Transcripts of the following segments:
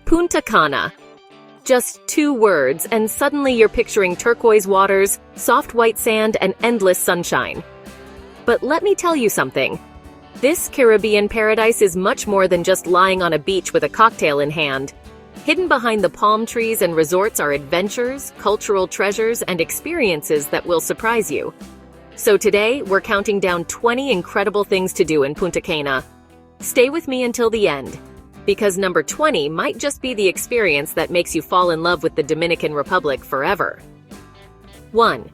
Punta Cana. Just 2 words, and suddenly you're picturing turquoise waters, soft white sand, and endless sunshine. But let me tell you something. This Caribbean paradise is much more than just lying on a beach with a cocktail in hand. Hidden behind the palm trees and resorts are adventures, cultural treasures, and experiences that will surprise you. So today, we're counting down 20 incredible things to do in Punta Cana. Stay with me until the end, because number 20 might just be the experience that makes you fall in love with the Dominican Republic forever. 1.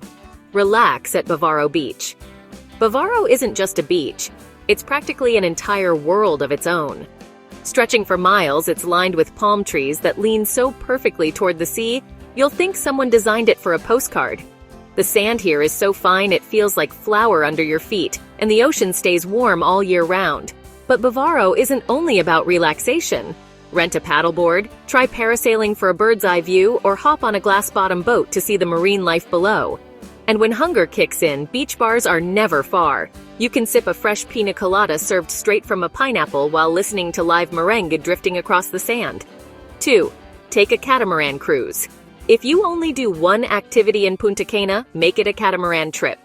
Relax at Bávaro Beach. Bávaro isn't just a beach. It's practically an entire world of its own. Stretching for miles, it's lined with palm trees that lean so perfectly toward the sea, you'll think someone designed it for a postcard. The sand here is so fine it feels like flour under your feet, and the ocean stays warm all year round. But Bávaro isn't only about relaxation. Rent a paddleboard, try parasailing for a bird's-eye view, or hop on a glass-bottom boat to see the marine life below. And when hunger kicks in, beach bars are never far. You can sip a fresh pina colada served straight from a pineapple while listening to live merengue drifting across the sand. 2. Take a catamaran cruise. If you only do one activity in Punta Cana, make it a catamaran trip.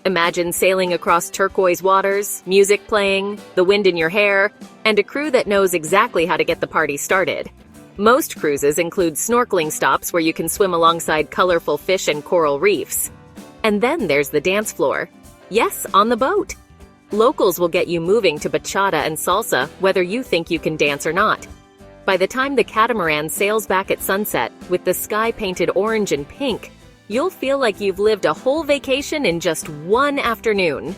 Imagine sailing across turquoise waters, music playing, the wind in your hair, and a crew that knows exactly how to get the party started. Most cruises include snorkeling stops where you can swim alongside colorful fish and coral reefs. And then there's the dance floor. Yes, on the boat. Locals will get you moving to bachata and salsa, whether you think you can dance or not. By the time the catamaran sails back at sunset, with the sky painted orange and pink, you'll feel like you've lived a whole vacation in just one afternoon.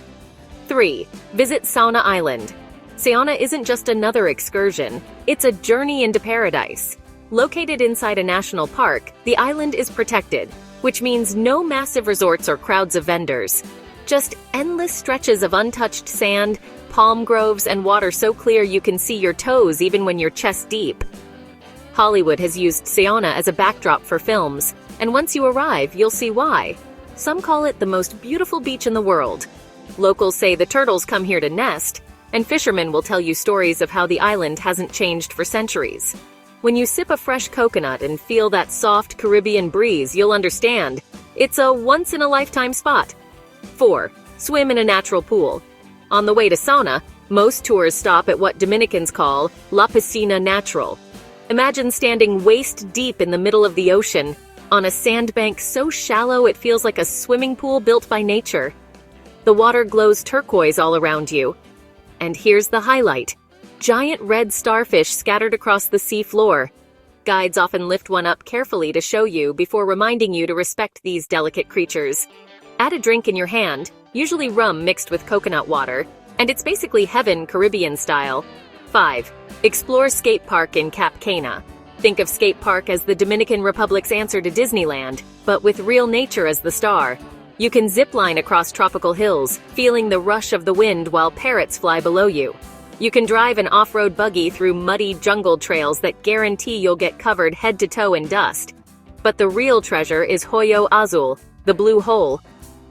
3. Visit Saona Island. Saona isn't just another excursion, it's a journey into paradise. Located inside a national park, the island is protected, which means no massive resorts or crowds of vendors. Just endless stretches of untouched sand, palm groves, and water so clear you can see your toes even when you're chest deep. Hollywood has used Saona as a backdrop for films, and once you arrive, you'll see why. Some call it the most beautiful beach in the world. Locals say the turtles come here to nest, and fishermen will tell you stories of how the island hasn't changed for centuries. When you sip a fresh coconut and feel that soft Caribbean breeze, you'll understand. It's a once-in-a-lifetime spot. 4. Swim in a natural pool. On the way to Saona, most tours stop at what Dominicans call La Piscina Natural. Imagine standing waist-deep in the middle of the ocean, on a sandbank so shallow it feels like a swimming pool built by nature. The water glows turquoise all around you. And here's the highlight. Giant red starfish scattered across the sea floor. Guides often lift one up carefully to show you before reminding you to respect these delicate creatures. Add a drink in your hand, usually rum mixed with coconut water, and it's basically heaven Caribbean style. 5. Explore Scape Park in Cap Cana. Think of Scape Park as the Dominican Republic's answer to Disneyland, but with real nature as the star. You can zipline across tropical hills, feeling the rush of the wind while parrots fly below you. You can drive an off-road buggy through muddy jungle trails that guarantee you'll get covered head to toe in dust. But the real treasure is Hoyo Azul, the blue hole.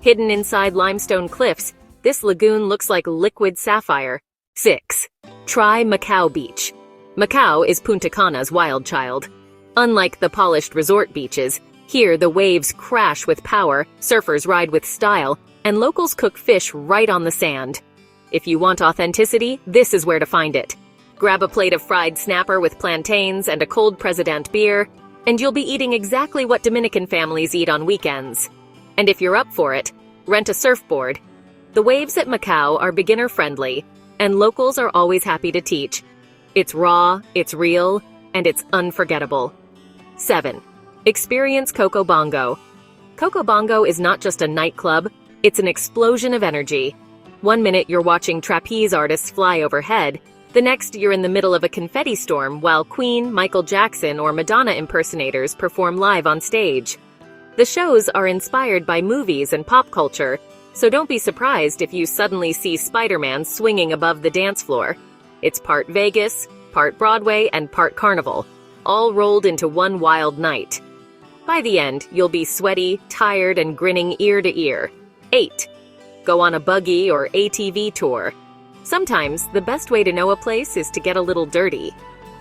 Hidden inside limestone cliffs, this lagoon looks like liquid sapphire. 6. Try Macao Beach. Macao is Punta Cana's wild child. Unlike the polished resort beaches, here the waves crash with power, surfers ride with style, and locals cook fish right on the sand. If you want authenticity, this is where to find it. Grab a plate of fried snapper with plantains and a cold President beer, and you'll be eating exactly what Dominican families eat on weekends. And if you're up for it, rent a surfboard. The waves at Macao are beginner-friendly, and locals are always happy to teach. It's raw, it's real, and it's unforgettable. 7. Experience Coco Bongo. Coco Bongo is not just a nightclub, it's an explosion of energy. One minute you're watching trapeze artists fly overhead, the next you're in the middle of a confetti storm while Queen, Michael Jackson, or Madonna impersonators perform live on stage. The shows are inspired by movies and pop culture, so don't be surprised if you suddenly see Spider-Man swinging above the dance floor. It's part Vegas, part Broadway, and part Carnival, all rolled into one wild night. By the end, you'll be sweaty, tired, and grinning ear to ear. 8. Go on a buggy or ATV tour. Sometimes, the best way to know a place is to get a little dirty.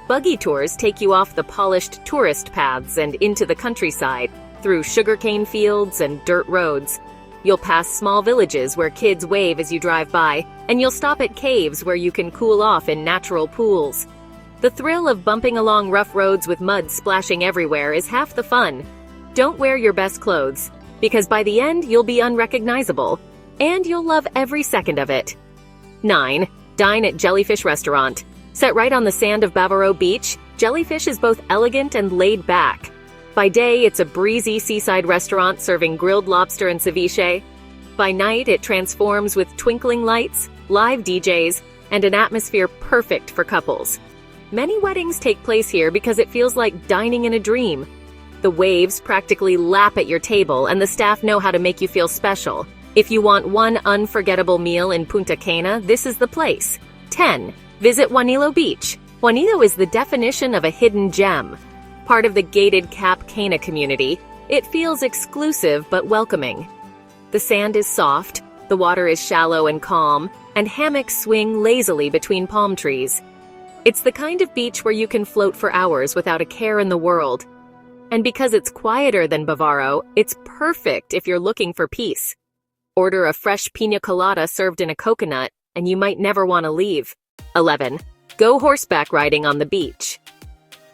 Buggy tours take you off the polished tourist paths and into the countryside, through sugarcane fields and dirt roads. You'll pass small villages where kids wave as you drive by, and you'll stop at caves where you can cool off in natural pools. The thrill of bumping along rough roads with mud splashing everywhere is half the fun. Don't wear your best clothes, because by the end you'll be unrecognizable, and you'll love every second of it. 9. Dine at Jellyfish Restaurant. Set right on the sand of Bávaro Beach, Jellyfish is both elegant and laid back. By day, it's a breezy seaside restaurant serving grilled lobster and ceviche. By night, it transforms with twinkling lights, live DJs, and an atmosphere perfect for couples. Many weddings take place here because it feels like dining in a dream. The waves practically lap at your table, and the staff know how to make you feel special. If you want one unforgettable meal in Punta Cana, this is the place. 10. Visit Juanillo Beach. Juanillo is the definition of a hidden gem. Part of the gated Cap Cana community, it feels exclusive but welcoming. The sand is soft, the water is shallow and calm, and hammocks swing lazily between palm trees. It's the kind of beach where you can float for hours without a care in the world. And because it's quieter than Bávaro, it's perfect if you're looking for peace. Order a fresh piña colada served in a coconut, and you might never want to leave. 11. Go horseback riding on the beach.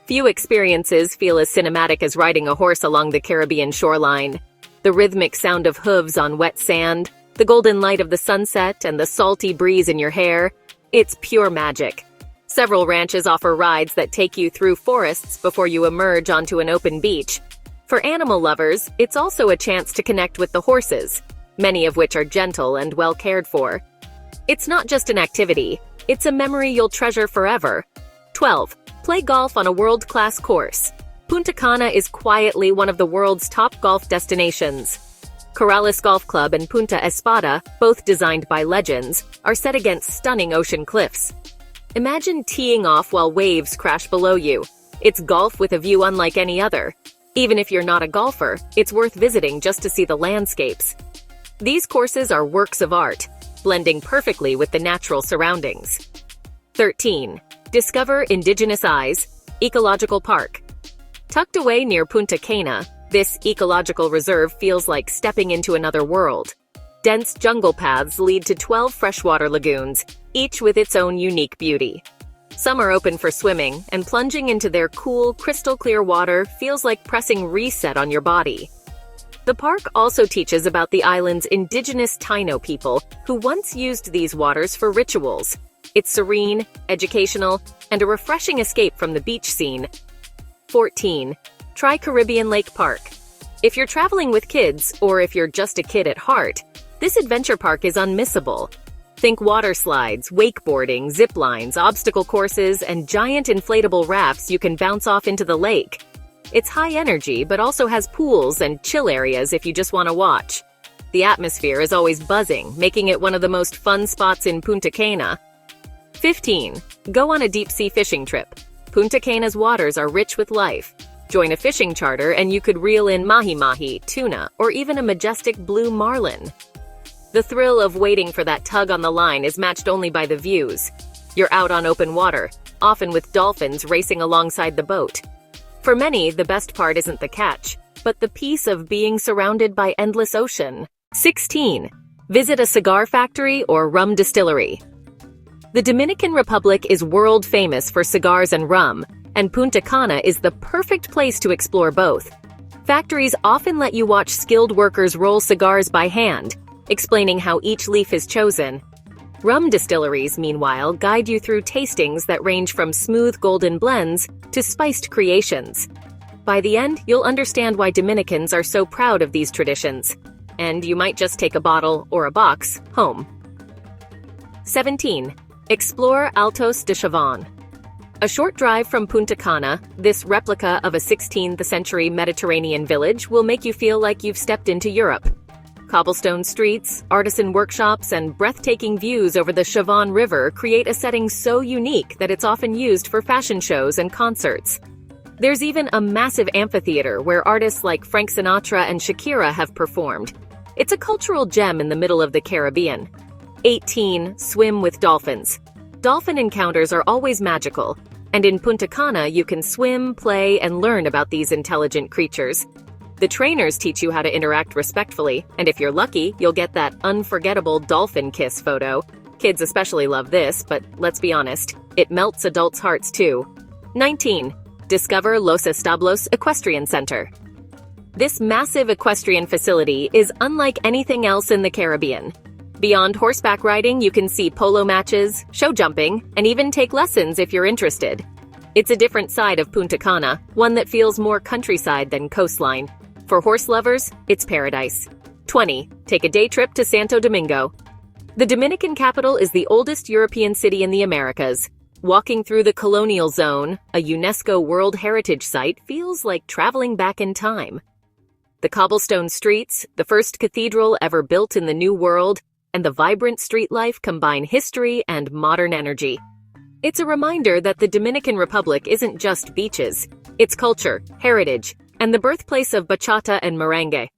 Few experiences feel as cinematic as riding a horse along the Caribbean shoreline. The rhythmic sound of hooves on wet sand, the golden light of the sunset, and the salty breeze in your hair, it's pure magic. Several ranches offer rides that take you through forests before you emerge onto an open beach. For animal lovers, it's also a chance to connect with the horses, many of which are gentle and well cared for. It's not just an activity, it's a memory you'll treasure forever. 12. Play golf on a world-class course. Punta Cana is quietly one of the world's top golf destinations. Corrales Golf Club and Punta Espada, both designed by legends, are set against stunning ocean cliffs. Imagine teeing off while waves crash below you. It's golf with a view unlike any other. Even if you're not a golfer, it's worth visiting just to see the landscapes. These courses are works of art, blending perfectly with the natural surroundings. 13. Discover Indigenous Eyes, Ecological Park. Tucked away near Punta Cana, this ecological reserve feels like stepping into another world. Dense jungle paths lead to 12 freshwater lagoons, each with its own unique beauty. Some are open for swimming, and plunging into their cool, crystal-clear water feels like pressing reset on your body. The park also teaches about the island's indigenous Taino people who once used these waters for rituals. It's serene, educational, and a refreshing escape from the beach scene. 14. Try Caribbean Lake Park. If you're traveling with kids, or if you're just a kid at heart, this adventure park is unmissable. Think water slides, wakeboarding, zip lines, obstacle courses, and giant inflatable rafts you can bounce off into the lake. It's high energy, but also has pools and chill areas if you just want to watch. The atmosphere is always buzzing, making it one of the most fun spots in Punta Cana. 15. Go on a deep-sea fishing trip. Punta Cana's waters are rich with life. Join a fishing charter and you could reel in mahi-mahi, tuna, or even a majestic blue marlin. The thrill of waiting for that tug on the line is matched only by the views. You're out on open water, often with dolphins racing alongside the boat. For many, the best part isn't the catch, but the peace of being surrounded by endless ocean. 16. Visit a cigar factory or rum distillery. The Dominican Republic is world famous for cigars and rum, and Punta Cana is the perfect place to explore both. Factories often let you watch skilled workers roll cigars by hand, explaining how each leaf is chosen. Rum distilleries, meanwhile, guide you through tastings that range from smooth golden blends to spiced creations. By the end, you'll understand why Dominicans are so proud of these traditions, and you might just take a bottle or a box home. 17. Explore Altos de Chavón. A short drive from Punta Cana, this replica of a 16th-century Mediterranean village will make you feel like you've stepped into Europe. Cobblestone streets, artisan workshops, and breathtaking views over the Chavón River create a setting so unique that it's often used for fashion shows and concerts. There's even a massive amphitheater where artists like Frank Sinatra and Shakira have performed. It's a cultural gem in the middle of the Caribbean. 18. Swim with dolphins. Dolphin encounters are always magical, And in Punta Cana, you can swim, play, and learn about these intelligent creatures. The trainers teach you how to interact respectfully, and if you're lucky, you'll get that unforgettable dolphin kiss photo. Kids especially love this, but let's be honest, it melts adults' hearts too. 19. Discover Los Establos Equestrian Center. This massive equestrian facility is unlike anything else in the Caribbean. Beyond horseback riding, you can see polo matches, show jumping, and even take lessons if you're interested. It's a different side of Punta Cana, one that feels more countryside than coastline. For horse lovers, it's paradise. 20. Take a day trip to Santo Domingo. The Dominican capital is the oldest European city in the Americas. Walking through the colonial zone, a UNESCO World Heritage Site, feels like traveling back in time. The cobblestone streets, the first cathedral ever built in the New World, and the vibrant street life combine history and modern energy. It's a reminder that the Dominican Republic isn't just beaches. It's culture, heritage, and the birthplace of bachata and merengue.